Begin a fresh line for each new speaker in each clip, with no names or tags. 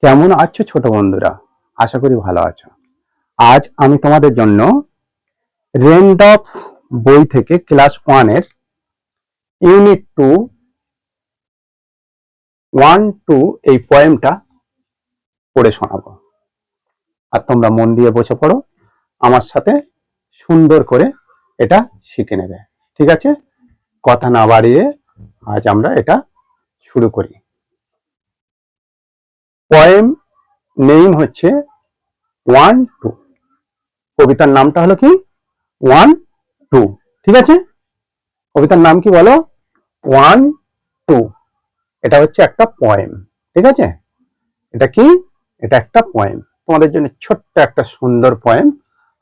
কেমন আছো ছোট বন্ধুরা? আশা করি ভালো আছো। আজ আমি তোমাদের জন্য রেনড্রপস বই থেকে ক্লাস 1 এর ইউনিট 2 1 2 এই পোয়েমটা পড়ে শোনাবো। আর তোমরা মন দিয়ে বসে পড়ো, আমার সাথে সুন্দর করে এটা শিখে নেবে। ঠিক আছে? কথা না বাড়িয়ে আজ আমরা এটা শুরু করি। পোয়েম নেম হচ্ছে 1 2। কবিতার নামটা হলো কি 1 2। ঠিক আছে? কবিতার নাম কি বলো? 1 2। এটা হচ্ছে একটা পোয়েম। ঠিক আছে? এটা কি? এটা একটা পোয়েম। তোমাদের জন্য ছোট্ট একটা সুন্দর পোয়েম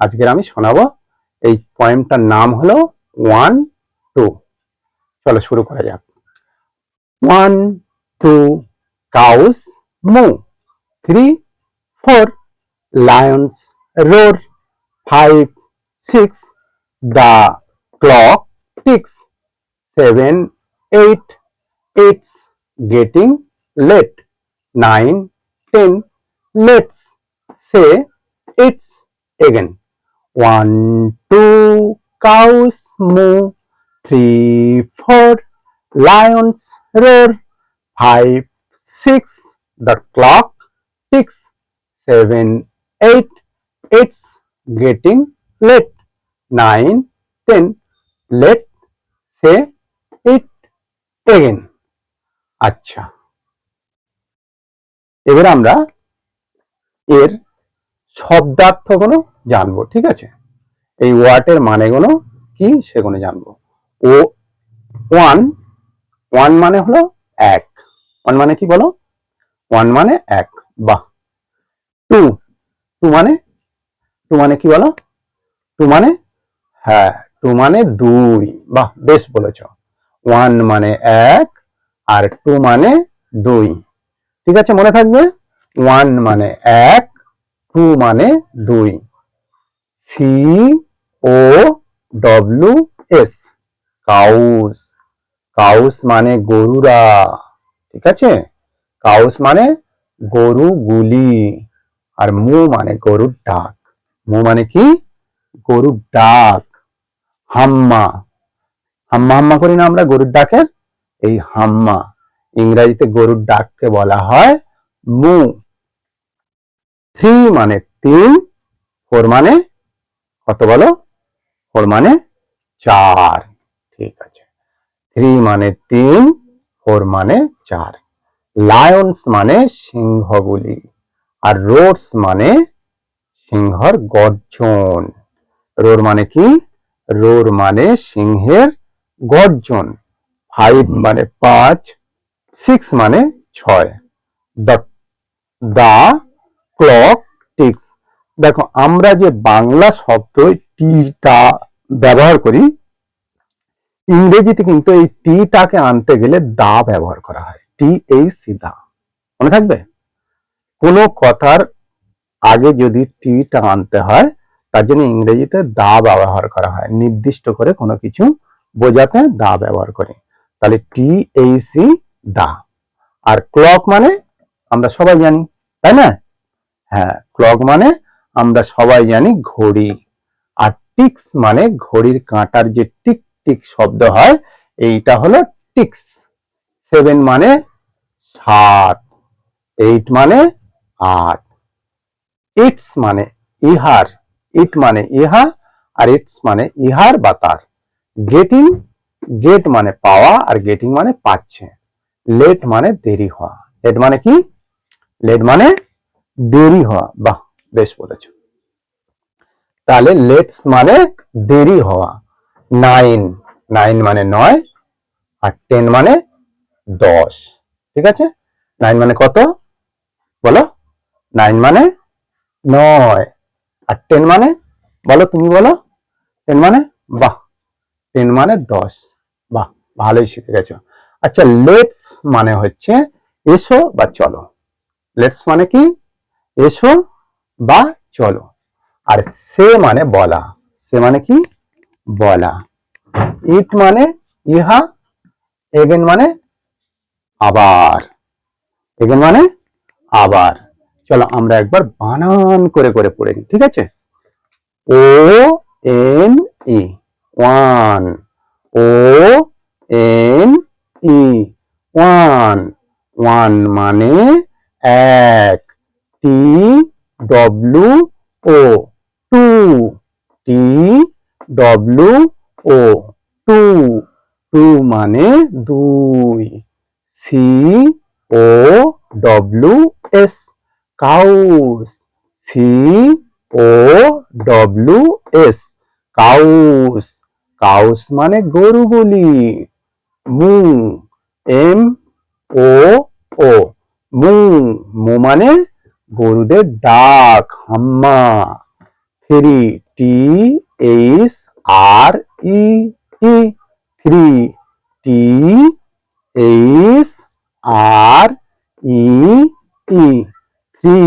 আজকের আমি শোনাবো। এই পোয়েমটার নাম হলো 1 2। চলো শুরু করা যাক। 1 2 cows moo, 3 4 lions roar, 5 6 the clock ticks, 7 8 it's getting late, 9 10 let's say it's again. 1 2 cows moo, 3 4 lions roar, 5 6 the clock ticks, 7 8 it's getting late, 9 10 let's say it again. আচ্ছা, এবার আমরা এর শব্দার্থগুলো জানবো। ঠিক আছে? এই ওয়ার্ডের মানেগুলো কি সেগুলো জানবো। ও ওয়ান, ওয়ান মানে হলো এক। ওয়ান মানে কি বলো? ওয়ান মানে এক। বাহ। টু, টু মানে, টু মানে কি বলো? টু মানে, হ্যাঁ, টু মানে দুই। বাহ, বেশ বলেছ। ওয়ান মানে এক আর টু মানে দুই। ঠিক আছে, মনে থাকবে। ওয়ান মানে এক, টু মানে দুই। C O W S, cows. Cows মানে গরুরা। ঠিক আছে? কাউস মানে গরুগুলি। আর মু মানে গরুর ডাক। মু মানে কি? গরুর ডাক। হাম্মা, হাম্মা হাম্মা করি না আমরা গরুর ডাকের? এই হাম্মা। ইংরেজিতে গরুর ডাককে বলা হয় মু। থ্রি মানে তিন, ফোর মানে কত বলো? ফোর মানে চার। ঠিক আছে। থ্রি মানে তিন, ফোর মানে চার। লায়ন্স মানে সিংহগুলি। আর রোডস মানে সিংহর গর্জন। রোর মানে কি? রোর মানে সিংহের গর্জন। ফাইভ মানে পাঁচ, সিক্স মানে ছয়। The clock ticks. দেখো, আমরা যে বাংলা শব্দ টিটা ব্যবহার করি, ইংরেজিতে কিন্তু এই টিটাকে আনতে গেলে দা ব্যবহার করা হয়। টি এই সি, দা। মনে থাকবে? কোনো কথার আগে যদি টিটা আনতে হয়, তার জন্য ইংরেজিতে দা ব্যবহার করা হয়। নির্দিষ্ট করে কোনো কিছু বোঝাতে দা ব্যবহার করি। তাহলে টি এই সি, দা। আর ক্লক মানে আমরা সবাই জানি, তাই না? হ্যাঁ, ক্লক মানে আমরা সবাই জানি ঘড়ি। আর টিক্স মানে ঘড়ির কাঁটার যে টিক টিক শব্দ হয়, এইটা হলো টিক্স। সেভেন মানে সাত, এইট মানে আট, ইটস মানে ইহার, ইট মানে ইহা, আর ইটস মানে ইহার বা তার। গেটিং, গেট মানে পাওয়া, আর গেটিং মানে পাচ্ছে। লেট মানে দেরি হওয়া। লেট মানে কি? লেট মানে দেরি হওয়া। বাহ, বেশ বলেছ। তাহলে লেটস মানে দেরি হওয়া। নাইন, নাইন মানে নয়। আর টেন মানে দশ। ঠিক আছে? নাইন মানে কত বলো? নাইন মানে নয়। আর টেন মানে বলো, তুমি বলো। টেন মানে, বাহ, টেন মানে দশ। বাহ, ভালোই শিখে গেছো। আচ্ছা, লেটস মানে হচ্ছে এসো বা চলো। লেটস মানে কি? এসো বা চলো। আর সে মানে বলা। সে মানে কি? বলা। ইট মানে ইহা, এগেন মানে আবার। এগেন মানে আবার। চলো আমরা একবার বানান করে করে পড়ে নিই, ঠিক আছে? O N E, one. O N E, one. One মানে এক। T W O, two. T W O, two. Two মানে দুই। C O W S, cows. C O W S, cows. Cows মানে গরুগুলি। মু, এম ও ও, মু। মু মানে গরুদের ডাক, হাম্মা। Three, T H R E, E, three. T H R E, E, three.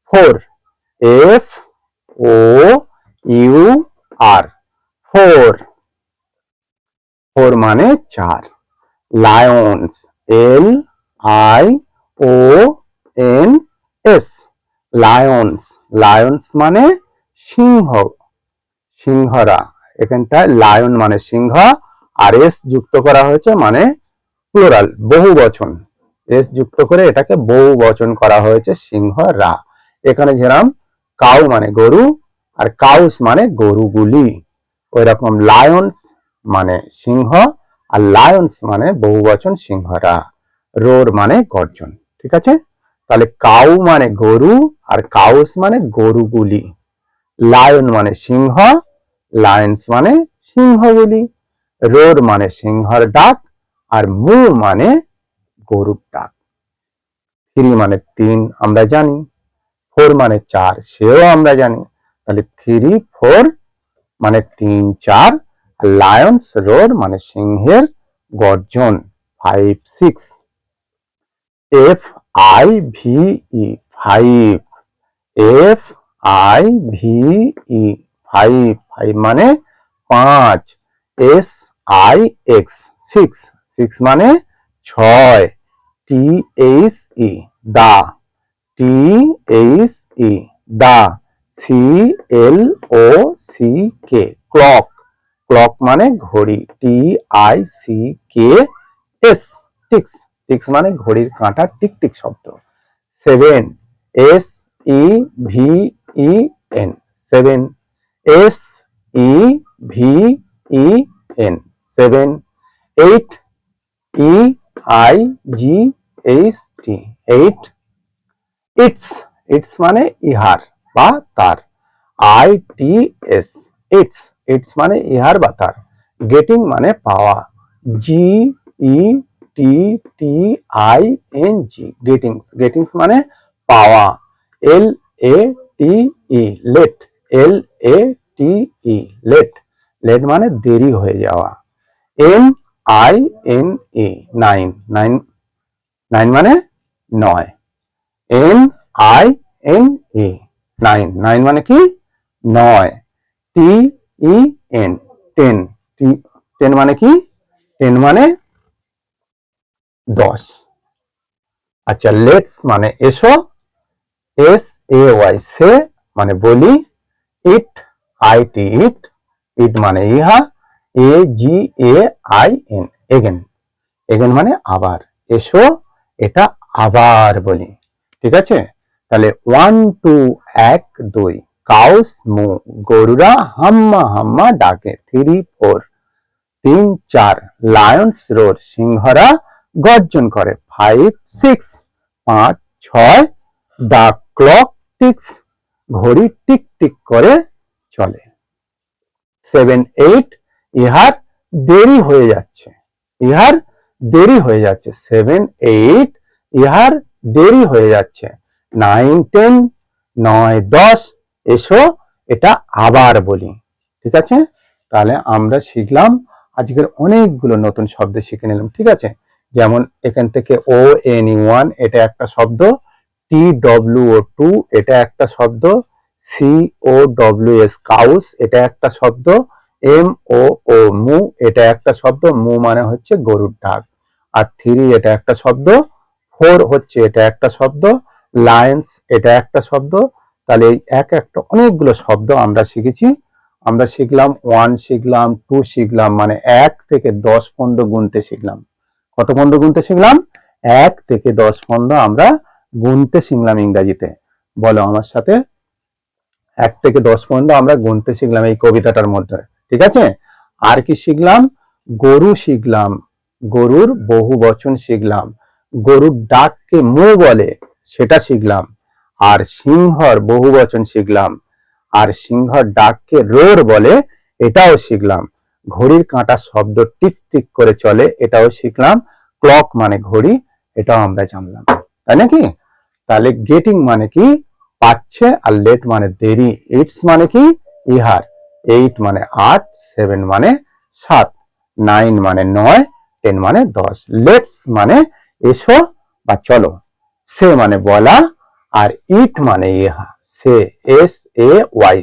Four, F O U R, four. Four মানে চার। Lions, L I O N S, lions. Lions মানে সিংহ, সিংহরা। এখানটায় লায়ন মানে সিংহ, আর এস যুক্ত করা হয়েছে মানে প্লুরাল, বহু বচন। এস যুক্ত করে এটাকে বহু বচন করা হয়েছে, সিংহরা। এখানে যেরকম কাউ মানে গরু, আর কাউস মানে গরুগুলি, ওই রকম লায়ন্স মানে সিংহ, আর লায়ন্স মানে বহু বচন, সিংহরা। রোর মানে গর্জন, ঠিক আছে? তাহলে কাউ মানে গরু, আর কাউস মানে গরুগুলি। লায়ন মানে সিংহ, লায়ন্স মানে সিংহগুলি। রোর মানে সিংহর ডাক, আর মু মানে গরুর ডাক। থ্রি মানে তিন, আমরা জানি। ফোর মানে চার, সেও আমরা জানি। তাহলে থ্রি ফোর মানে তিন চার, লায়ন্স রোর মানে সিংহের গর্জন। Five six, F I V E, five. F I V E, five. Five মানে পাঁচ। S I X, six. Six মানে ছয়। T H E, the. T H E, the. C L O C K, clock. Clock মানে ঘড়ি। T I C K S, ticks. Ticks মানে ঘড়ির কাঁটা, tick tick শব্দ। Seven, S E V E N, seven. S E V E N, seven. Eight, E I G H T, eight. It's, it's মানে ইহার বা তার। I T S, it's. It's মানে ইহার বা তার। গেটিং মানে পাওয়া। জি ই টি টি আই এন জি, গেটিংস। গেটিংস মানে পাওয়া। এল এ টি ই, লেট। এল এ টি ই, লেট। লেট মানে দেরি হয়ে যাওয়া। N I N A, nine. Nine, nine মানে নয়। N I N A, nine. Nine মানে কি? নয়। টি ই এন, টেন। টেন মানে কি? টেন মানে 10। আচ্ছা, লেটস মানে এসো। এস এ ওয়াই, সে মানে বলি। ইট, আই টি, ইট। ইট মানে ইহা। A G A I N, again. Again মানে আবার। এসো, এটা আবার বলি, ঠিক আছে? তাহলে ওয়ান টু, এক দুই, কাউস মু, গরুরা হাম্মা হাম্মা ডাকে। থ্রি ফোর, তিন চার, লায়ন্স রোর, সিংহরা গর্জন করে। ফাইভ সিক্স, পাঁচ ছয়, দা ক্লক টিক্স, ঘড়ি টিক টিক করে চলে। সেভেন এইট, ইহার দেরি হয়ে যাচ্ছে। ইহার দেরি হয়ে যাচ্ছে। সেভেন এইট, ইহার দেরি হয়ে যাচ্ছে। নাইন টেন, নয় দশ, এসো এটা আবার বলি, ঠিক আছে? তাহলে আমরা শিখলাম, আজকের অনেকগুলো নতুন শব্দ শিখে নিলাম, ঠিক আছে? যেমন এখান থেকে ও এন ই, ওয়ান, এটা একটা শব্দ। টি ডব্লিউ ও, টু, এটা একটা শব্দ। C O W S, cows, এটা একটা শব্দ। এম ও ও, মু, এটা একটা শব্দ। মু মানে হচ্ছে গরুর ডাক। আর থ্রি, এটা একটা শব্দ। ফোর হচ্ছে এটা একটা শব্দ। লায়ন্স এটা একটা শব্দ। তাহলে এই একটা অনেকগুলো শব্দ আমরা শিখেছি। আমরা শিখলাম 1 শিখলাম, 2 শিখলাম, মানে 1 থেকে 10 পর্যন্ত গুনতে শিখলাম। কত পর্যন্ত গুনতে শিখলাম? 1 থেকে 10 পর্যন্ত আমরা গুনতে শিখলাম ইংরেজিতে। বলো আমার সাথে, 1 থেকে 10 পর্যন্ত আমরা গুনতে শিখলাম এই কবিতাটার মধ্যে। ঠিক আছে? আর কি শিখলাম? গরু শিখলাম, গরুর বহু বচন শিখলাম, গরুর ডাককে মো বলে সেটা শিখলাম, আর সিংহর বহু বচন শিখলাম, আর সিংহর ডাককে রোর বলে এটাও শিখলাম। ঘড়ির কাঁটা শব্দ টিক টিক করে চলে এটাও শিখলাম। ক্লক মানে ঘড়ি, এটাও আমরা জানলাম। তাই নাকি? তাহলে গেটিং মানে কি? পাচ্ছে, আর লেট মানে দেরি, ইটস মানে কি? ইহার, 8 মানে 8, 7 মানে 7, 9 মানে 9, 10 মানে 10। লেটস মানে এসো বা চলো, সে মানে বলা, আর ইট মানে ইহা, সে, SAY,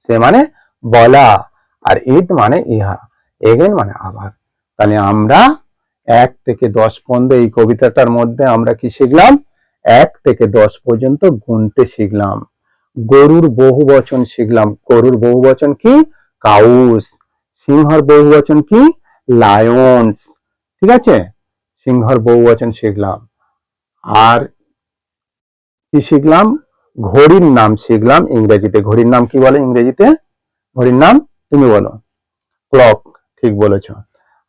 সে মানে বলা, আর ইট মানে ইহা, এগেন মানে আবার। তাহলে আমরা 1 থেকে 10 পর্যন্ত এই কবিতাটার মধ্যে আমরা কি শিখলাম? 1 থেকে 10 পর্যন্ত গুনতে শিখলাম। গরুর বহু বচন শিখলাম। গরুর বহু বচন কি? কাউস। সিংহর বহু বচন কি? লায়ন্স। ঠিক আছে? সিংহর বহু বচন শিখলাম। আর কি শিখলাম? ঘড়ির নাম শিখলাম ইংরেজিতে। ঘড়ির নাম কি বলে ইংরেজিতে? ঘড়ির নাম তুমি বলো। ক্লক। ঠিক বলেছ।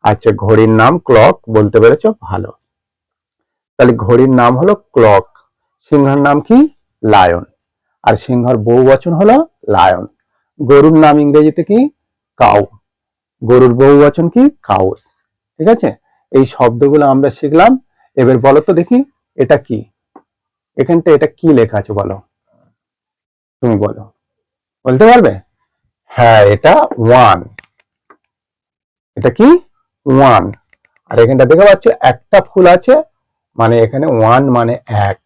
আচ্ছা, ঘড়ির নাম ক্লক বলতে পেরেছো, ভালো। তাহলে ঘড়ির নাম হলো ক্লক। সিংহের নাম কি? লায়ন। আর সিংহর বহু বচন হলো লায়ন্স। গরুর নাম ইংরেজিতে কি? কাউ। গরুর বহু বচন কি? কাউস। ঠিক আছে? এই শব্দগুলো আমরা শিখলাম। এবার বলো তো দেখি, এটা কি? এখানটা এটা কি লেখা আছে বলো, তুমি বলো, বলতে পারবে? হ্যাঁ, এটা 1। এটা কি? 1। আর এখানটা দেখতে পাচ্ছ একটা ফুল আছে, মানে এখানে 1 মানে 1,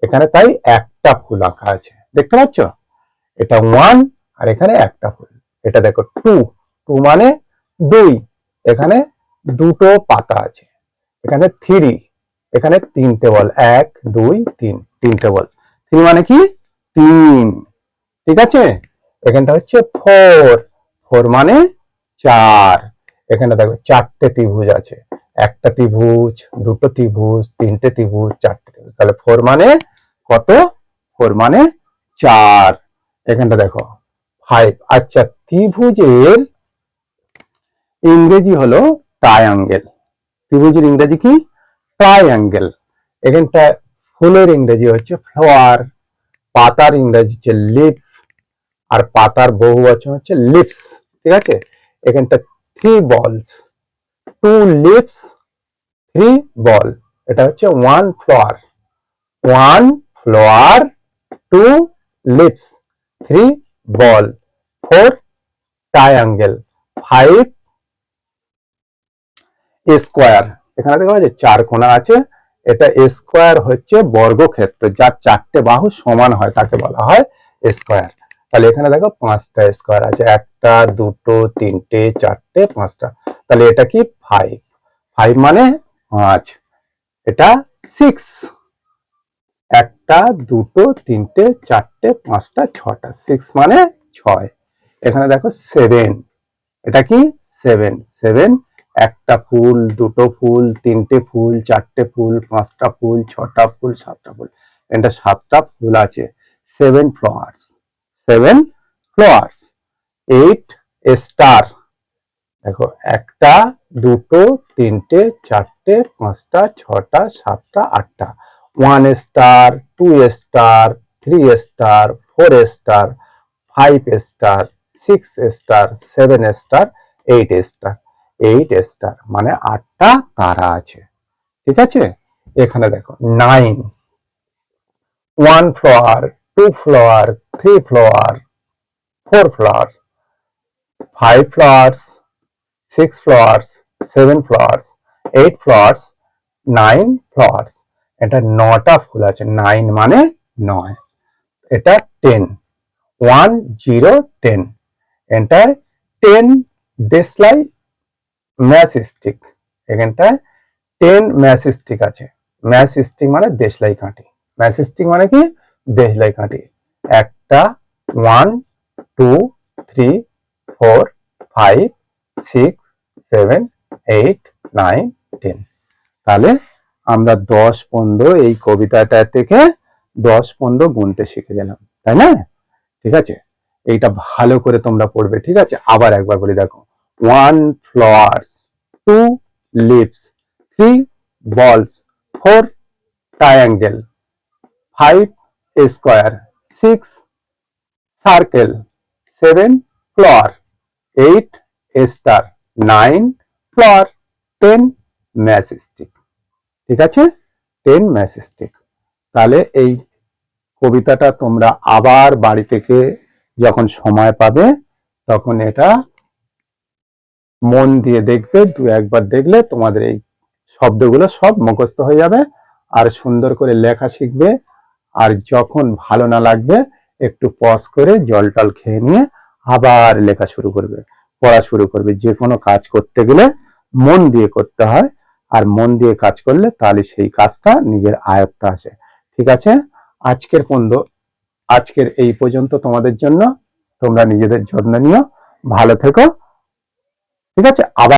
এখানে তাই একটা ফুল আঁকা আছে, দেখতে পাচ্ছ? এটা 1 আর এখানে একটা ফুল। এটা দেখো 2, 2 মানে 2, এখানে দুটো পাতা আছে। এখানে 3, এখানে তিনটে বল, 1 2 3, তিনটে বল। 3 মানে কি? 3। ঠিক আছে? এখানটা হচ্ছে 4, 4 মানে 4। এখানে দেখো চারটে ত্রিভুজ আছে, একটা ত্রিভুজ, দুটো ত্রিভুজ, তিনটে ত্রিভুজ, চারটে ত্রিভুজ। তাহলে 4 মানে কত? 4 মানে 4। এখানটা দেখো 5। আচ্ছা, ত্রিভুজের ইংরেজি হলো ট্রায়াঙ্গেল। ত্রিভুজের ইংরেজি কি? ট্রায়াঙ্গেল। এখানটা ফুলের ইংরেজি হচ্ছে ফ্লাওয়ার, পাতার ইংরেজি হচ্ছে লিফ, আর পাতার বহু বচন হচ্ছে লিপস। ঠিক আছে? এখানটা 3 বলস, 2 লিপস, 3 বল। এটা হচ্ছে 1 ফ্লাওয়ার, 1 ফ্লাওয়ার, 2 লিপস, 3 বল, 4 ট্রায়াঙ্গেল, 5 স্কোয়ার। এখানে দেখা যাচ্ছে 4 কোণা আছে। এটা স্কোয়ার হচ্ছে বর্গক্ষেত্র, যার 4টে বাহু সমান হয় তাকে বলা হয় স্কোয়ার। তাহলে এখানে দেখো 5টা স্কোয়ার আছে, 1টা 2টো 3টে 4টে 5টা। তাহলে এটা কি? 5। 5 মানে 5। এটা 6, 1টা 2টো 3টে 4টে 5টা 6টা, 6 মানে 6। এখানে দেখো 7, এটা কি? 7, 7 একটা ফুল, দুটো ফুল, তিনটে ফুল, চারটে ফুল, 5টা ফুল, 6টা ফুল, 7টা ফুল। এটা 7টা ফুল আছে, 7 ফ্লাওয়ার্স, 7 ফ্লাওয়ার্স। 8 স্টার। দেখো 1টা 2টো 3টে 4টে 5টা 6টা 7টা 8টা। 1 star, 2 star, 3 star, 4 star, 5 star, 6 star, 7 star, 8 star. 8 star মানে 8টা তারা আছে। ঠিক আছে? এখানে দেখো 9, 1 flower, 2 flower, 3 flower, 4 flower, 5 flowers, 6 flowers, 7 flowers, 8 flowers, 9 flowers। এটা 9টা ফুল আছে, 9 মানে 9। এটা 10, 1 0 10। এটা 10 দেশলাই ম্যাচ স্টিক। এখানটায় 10 ম্যাচ স্টিক আছে। ম্যাচ স্টিক মানে দেশলাই কাঠি। ম্যাজেস্টিক মানে কি? দেশলাই কাঠি। একটা, 1 2 3 4 5 6 7 8 9 10। তাহলে আমরা 10-15 এই কবিতাটা থেকে 10-15 গুনতে শিখে গেলাম, তাই না? ঠিক আছে, এইটা ভালো করে তোমরা পড়বে। ঠিক আছে, আবার একবার বলে দেখো। 1 flowers, 2 leaves, 3 balls, 4 triangle, 5 square, 6 circle, 7 flower, 8 star, 9 flower, 10 matchstick। ঠিক আছে, 10 matchstick। তাহলে এই কবিতাটা তোমরা আবার বাড়ি থেকে যখন সময় পাবে তখন এটা মন দিয়ে দেখবে, দু একবার দেখলে তোমাদের এই শব্দগুলো সব মুখস্থ হয়ে যাবে আর সুন্দর করে লেখা শিখবে। আর যখন ভালো না লাগবে একটু পজ করে জল টল খেয়ে নিয়ে আবার লেখা শুরু করবে, পড়া শুরু করবে। যে কোনো কাজ করতে গেলে মন দিয়ে করতে হয়, আর মন দিয়ে কাজ করলে তাহলে সেই কাজটা নিজের আয়ত্তে আসে। ঠিক আছে, আজকের এই পর্যন্ত তোমাদের জন্য। তোমরা নিজেদের যত্ন নিও, ভালো থেকো। ঠিক আছে, আবার